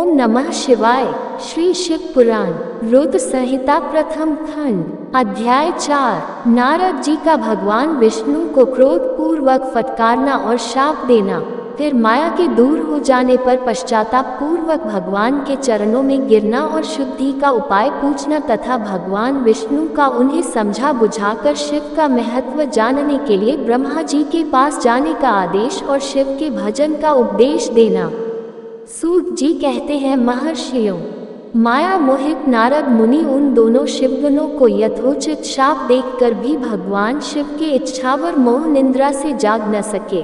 ओम नमः शिवाय। श्री शिव पुराण रुद्र संहिता प्रथम खंड अध्याय 4। नारद जी का भगवान विष्णु को क्रोध पूर्वक फटकारना और शाप देना, फिर माया के दूर हो जाने पर पश्चाताप पूर्वक भगवान के चरणों में गिरना और शुद्धि का उपाय पूछना तथा भगवान विष्णु का उन्हें समझा बुझाकर शिव का महत्व जानने के लिए ब्रह्मा जी के पास जाने का आदेश और शिव के भजन का उपदेश देना। सूत जी कहते हैं, महर्षियों, माया मोहित नारद मुनि उन दोनों शिवगणों को यथोचित शाप देखकर भी भगवान शिव के इच्छावर मोह निंद्रा से जाग न सके।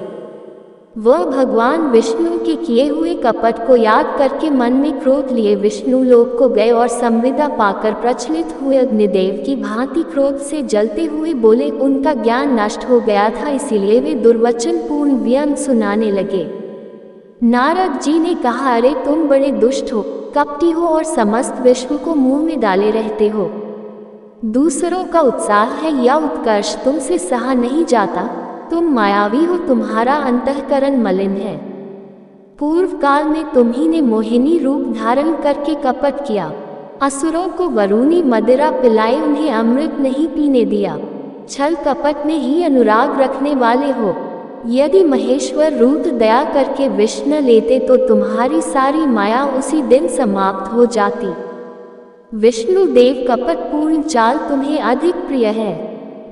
वह भगवान विष्णु के किए हुए कपट को याद करके मन में क्रोध लिए विष्णु लोक को गए और संविदा पाकर प्रचलित हुए अग्निदेव की भांति क्रोध से जलते हुए बोले। उनका ज्ञान नष्ट हो गया था, इसीलिए वे दुर्वचन पूर्ण व्यंग सुनाने लगे। नारद जी ने कहा, अरे तुम बड़े दुष्ट हो, कपटी हो और समस्त विश्व को मुंह में डाले रहते हो। दूसरों का उत्साह है या उत्कर्ष तुमसे सहा नहीं जाता। तुम मायावी हो, तुम्हारा अंतःकरण मलिन है। पूर्व काल में तुम्ही ने मोहिनी रूप धारण करके कपट किया, असुरों को वरुणी मदिरा पिलाई, उन्हें अमृत नहीं पीने दिया। छल कपट में ही अनुराग रखने वाले हो। यदि महेश्वर रुद्र दया करके विष न लेते तो तुम्हारी सारी माया उसी दिन समाप्त हो जाती। विष्णु देव कपट पूर्ण चाल तुम्हें अधिक प्रिय है।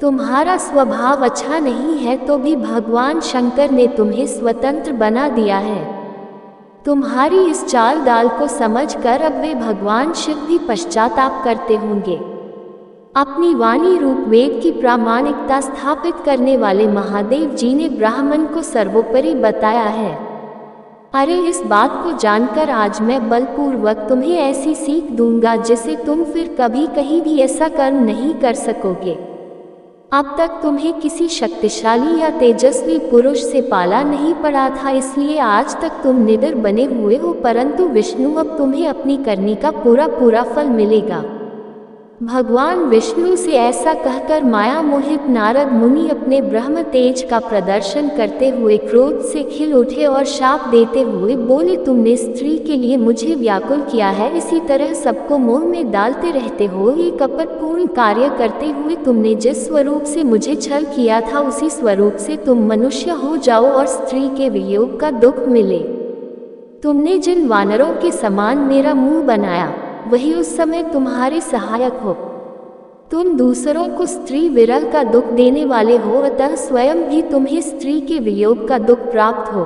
तुम्हारा स्वभाव अच्छा नहीं है तो भी भगवान शंकर ने तुम्हें स्वतंत्र बना दिया है। तुम्हारी इस चाल डाल को समझकर अब वे भगवान शिव भी पश्चाताप करते होंगे। अपनी वाणी रूप वेद की प्रामाणिकता स्थापित करने वाले महादेव जी ने ब्राह्मण को सर्वोपरि बताया है। अरे इस बात को जानकर आज मैं बलपूर्वक तुम्हें ऐसी सीख दूंगा जिसे तुम फिर कभी कहीं भी ऐसा कर्म नहीं कर सकोगे। अब तक तुम्हें किसी शक्तिशाली या तेजस्वी पुरुष से पाला नहीं पड़ा था, इसलिए आज तक तुम निडर बने हुए हो, परंतु विष्णु अब तुम्हें अपनी करनी का पूरा फल मिलेगा। भगवान विष्णु से ऐसा कहकर माया मोहित नारद मुनि अपने ब्रह्म तेज का प्रदर्शन करते हुए क्रोध से खिल उठे और शाप देते हुए बोले, तुमने स्त्री के लिए मुझे व्याकुल किया है, इसी तरह सबको मोह में डालते रहते हो। ये कपटपूर्ण कार्य करते हुए तुमने जिस स्वरूप से मुझे छल किया था उसी स्वरूप से तुम मनुष्य हो जाओ और स्त्री के वियोग का दुख मिले। तुमने जिन वानरों के समान मेरा मुंह बनाया वही उस समय तुम्हारे सहायक हो। तुम दूसरों को स्त्री विरह का दुख देने वाले हो, अतः स्वयं भी तुम्हें स्त्री के वियोग का दुख प्राप्त हो।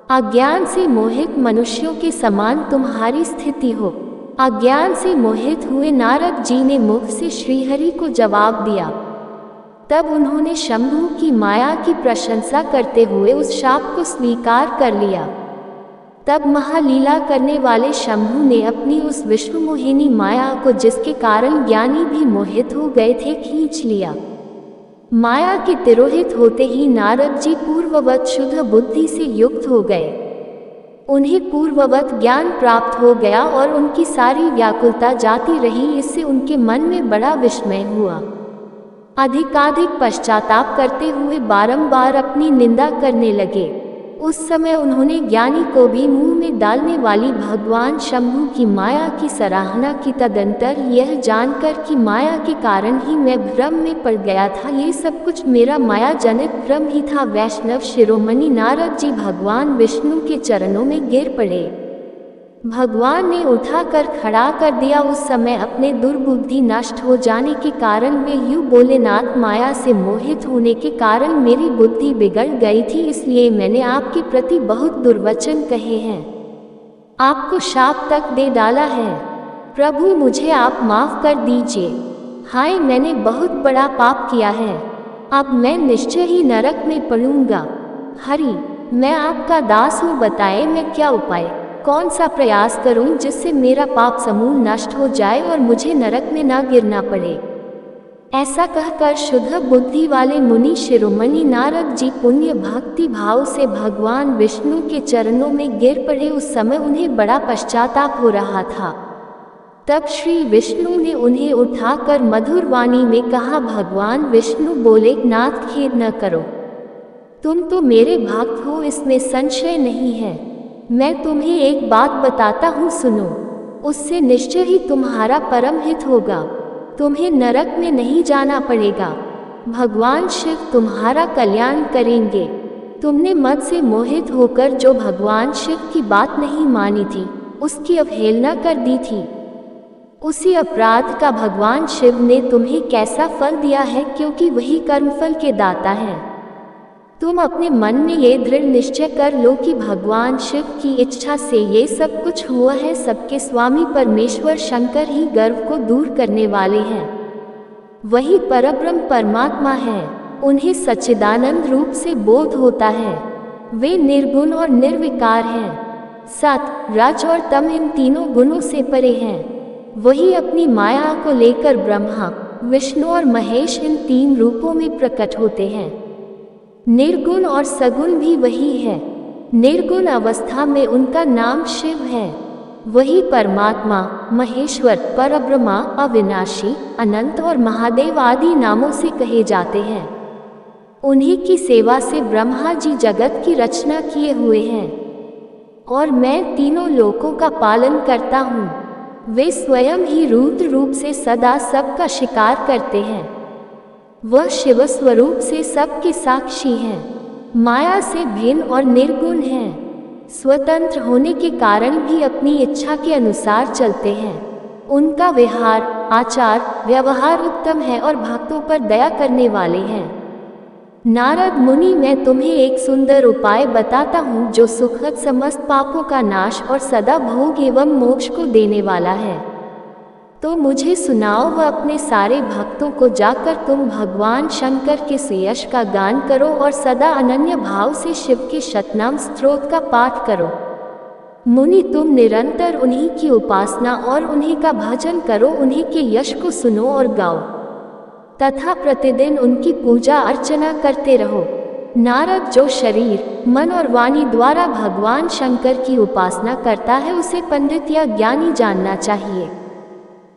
अज्ञान से मोहित मनुष्यों के समान तुम्हारी स्थिति हो। अज्ञान से मोहित हुए नारद जी ने मुख से श्रीहरि को जवाब दिया। तब उन्होंने शंभु की माया की प्रशंसा करते हुए उस शाप को स्वीकार कर लिया। तब महालीला करने वाले शंभु ने अपनी उस विश्वमोहिनी माया को, जिसके कारण ज्ञानी भी मोहित हो गए थे, खींच लिया। माया के तिरोहित होते ही नारद जी पूर्ववत शुद्ध बुद्धि से युक्त हो गए। उन्हें पूर्ववत ज्ञान प्राप्त हो गया और उनकी सारी व्याकुलता जाती रही। इससे उनके मन में बड़ा विस्मय हुआ। अधिकाधिक पश्चाताप करते हुए बारंबार अपनी निंदा करने लगे। उस समय उन्होंने ज्ञानी को भी मुंह में डालने वाली भगवान शंभु की माया की सराहना की। तदंतर यह जानकर कि माया के कारण ही मैं भ्रम में पड़ गया था, ये सब कुछ मेरा माया जनित भ्रम ही था। वैष्णव शिरोमणि नारद जी भगवान विष्णु के चरणों में गिर पड़े। भगवान ने उठाकर खड़ा कर दिया। उस समय अपने दुर्बुद्धि नष्ट हो जाने के कारण वे यूँ बोले, नाथ, माया से मोहित होने के कारण मेरी बुद्धि बिगड़ गई थी, इसलिए मैंने आपके प्रति बहुत दुर्वचन कहे हैं, आपको शाप तक दे डाला है। प्रभु, मुझे आप माफ कर दीजिए। हाय, मैंने बहुत बड़ा पाप किया है। अब मैं निश्चय ही नरक में पड़ूंगा। हरि, मैं आपका दास हूँ, बताए मैं क्या उपाय, कौन सा प्रयास करूं जिससे मेरा पाप समूह नष्ट हो जाए और मुझे नरक में न गिरना पड़े। ऐसा कहकर शुद्ध बुद्धि वाले मुनि शिरोमणि नारद जी पुण्य भक्ति भाव से भगवान विष्णु के चरणों में गिर पड़े। उस समय उन्हें बड़ा पश्चाताप हो रहा था। तब श्री विष्णु ने उन्हें उठाकर मधुर वाणी में कहा। भगवान विष्णु बोले, नाथ, खेद न करो, तुम तो मेरे भक्त हो, इसमें संशय नहीं है। मैं तुम्हें एक बात बताता हूँ, सुनो। उससे निश्चय ही तुम्हारा परम हित होगा। तुम्हें नरक में नहीं जाना पड़ेगा। भगवान शिव तुम्हारा कल्याण करेंगे। तुमने मद से मोहित होकर जो भगवान शिव की बात नहीं मानी थी, उसकी अवहेलना कर दी थी, उसी अपराध का भगवान शिव ने तुम्हें कैसा फल दिया है, क्योंकि वही कर्मफल के दाता है। तुम अपने मन में ये दृढ़ निश्चय कर लो कि भगवान शिव की इच्छा से ये सब कुछ हुआ है। सबके स्वामी परमेश्वर शंकर ही गर्व को दूर करने वाले हैं। वही परब्रह्म परमात्मा है। उन्हें सच्चिदानंद रूप से बोध होता है। वे निर्गुण और निर्विकार हैं। सत, रज और तम इन तीनों गुणों से परे हैं। वही अपनी माया को लेकर ब्रह्मा, विष्णु और महेश इन तीन रूपों में प्रकट होते हैं। निर्गुण और सगुण भी वही है। निर्गुण अवस्था में उनका नाम शिव है। वही परमात्मा, महेश्वर, परब्रह्मा, अविनाशी, अनंत और महादेव आदि नामों से कहे जाते हैं। उन्हीं की सेवा से ब्रह्मा जी जगत की रचना किए हुए हैं और मैं तीनों लोकों का पालन करता हूँ। वे स्वयं ही रुद्र रूप से सदा सबका शिकार करते हैं। वह शिव स्वरूप से सबके साक्षी हैं। माया से भिन्न और निर्गुण हैं। स्वतंत्र होने के कारण भी अपनी इच्छा के अनुसार चलते हैं। उनका विहार, आचार, व्यवहार उत्तम है और भक्तों पर दया करने वाले हैं। नारद मुनि, मैं तुम्हें एक सुंदर उपाय बताता हूँ जो सुखद समस्त पापों का नाश और सदा भोग एवं मोक्ष को देने वाला है। तो मुझे सुनाओ व अपने सारे भक्तों को जाकर तुम भगवान शंकर के सुयश का गान करो और सदा अनन्य भाव से शिव के शतनाम स्तोत्र का पाठ करो। मुनि, तुम निरंतर उन्हीं की उपासना और उन्हीं का भजन करो। उन्हीं के यश को सुनो और गाओ तथा प्रतिदिन उनकी पूजा अर्चना करते रहो। नारद जो शरीर, मन और वाणी द्वारा भगवान शंकर की उपासना करता है, उसे पंडित या ज्ञानी जानना चाहिए।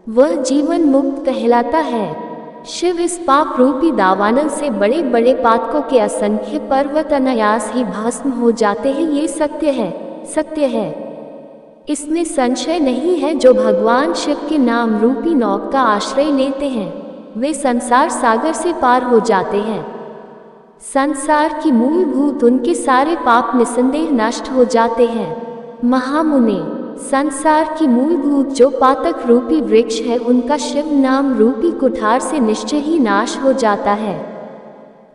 वह जीवन मुक्त कहलाता है। शिव इस पाप रूपी दावानल से बड़े बड़े पातकों के असंख्य पर्वत अनायास ही भस्म हो जाते हैं। ये सत्य है, सत्य है। इसमें संशय नहीं है। जो भगवान शिव के नाम रूपी नौक का आश्रय लेते हैं, वे संसार सागर से पार हो जाते हैं। संसार की मूलभूत उनके सारे पाप निसंदेह नष्ट हो जाते हैं। महामुने, संसार की मूलभूत जो पातक रूपी वृक्ष है, उनका शिव नाम रूपी कुठार से निश्चय ही नाश हो जाता है।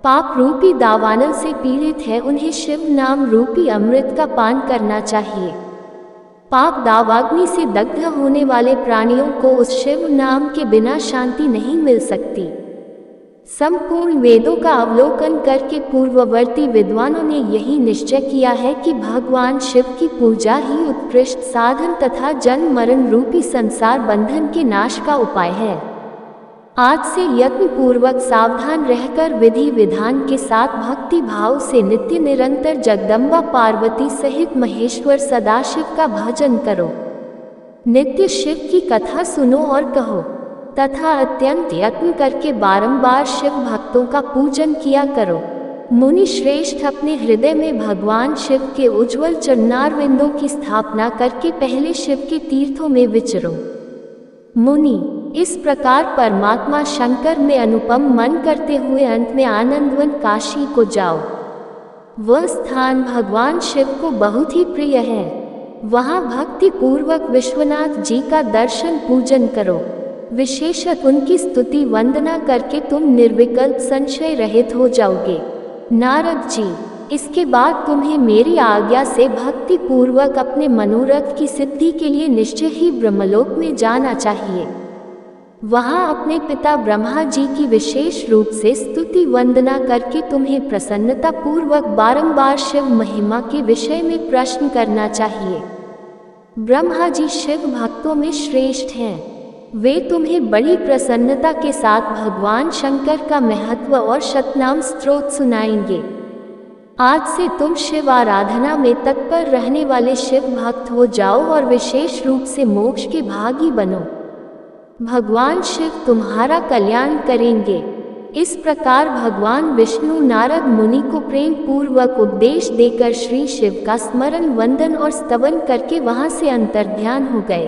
पाप रूपी दावानल से पीड़ित है, उन्हें शिव नाम रूपी अमृत का पान करना चाहिए। पाप दावाग्नि से दग्ध होने वाले प्राणियों को उस शिव नाम के बिना शांति नहीं मिल सकती। संपूर्ण वेदों का अवलोकन करके पूर्ववर्ती विद्वानों ने यही निश्चय किया है कि भगवान शिव की पूजा ही उत्कृष्ट साधन तथा जन्म मरण रूपी संसार बंधन के नाश का उपाय है। आज से यत्न पूर्वक सावधान रहकर विधि विधान के साथ भक्ति भाव से नित्य निरंतर जगदम्बा पार्वती सहित महेश्वर सदाशिव का भजन करो। नित्य शिव की कथा सुनो और कहो तथा अत्यंत यत्न करके बारंबार शिव भक्तों का पूजन किया करो। मुनि श्रेष्ठ, अपने हृदय में भगवान शिव के उज्ज्वल चरणारविंदों की स्थापना करके पहले शिव के तीर्थों में विचरो। मुनि, इस प्रकार परमात्मा शंकर में अनुपम मन करते हुए अंत में आनंदवन काशी को जाओ। वह स्थान भगवान शिव को बहुत ही प्रिय है। वहाँ भक्ति पूर्वक विश्वनाथ जी का दर्शन पूजन करो। विशेषत उनकी स्तुति वंदना करके तुम निर्विकल्प संशय रहित हो जाओगे। नारद जी, इसके बाद तुम्हें मेरी आज्ञा से भक्ति पूर्वक अपने मनोरथ की सिद्धि के लिए निश्चय ही ब्रह्मलोक में जाना चाहिए। वहाँ अपने पिता ब्रह्मा जी की विशेष रूप से स्तुति वंदना करके तुम्हें प्रसन्नता पूर्वक बारंबार शिव महिमा के विषय में प्रश्न करना चाहिए। ब्रह्मा जी शिव भक्तों में श्रेष्ठ हैं। वे तुम्हें बड़ी प्रसन्नता के साथ भगवान शंकर का महत्व और शतनाम स्तोत्र सुनाएंगे। आज से तुम शिव आराधना में तत्पर रहने वाले शिव भक्त हो जाओ और विशेष रूप से मोक्ष के भागी बनो। भगवान शिव तुम्हारा कल्याण करेंगे। इस प्रकार भगवान विष्णु नारद मुनि को प्रेम पूर्वक उपदेश देकर श्री शिव का स्मरण वंदन और स्तवन करके वहां से अंतर्ध्यान हो गए।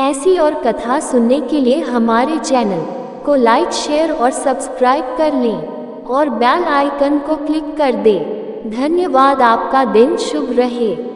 ऐसी और कथा सुनने के लिए हमारे चैनल को लाइक शेयर और सब्सक्राइब कर लें और बेल आइकन को क्लिक कर दें। धन्यवाद। आपका दिन शुभ रहे।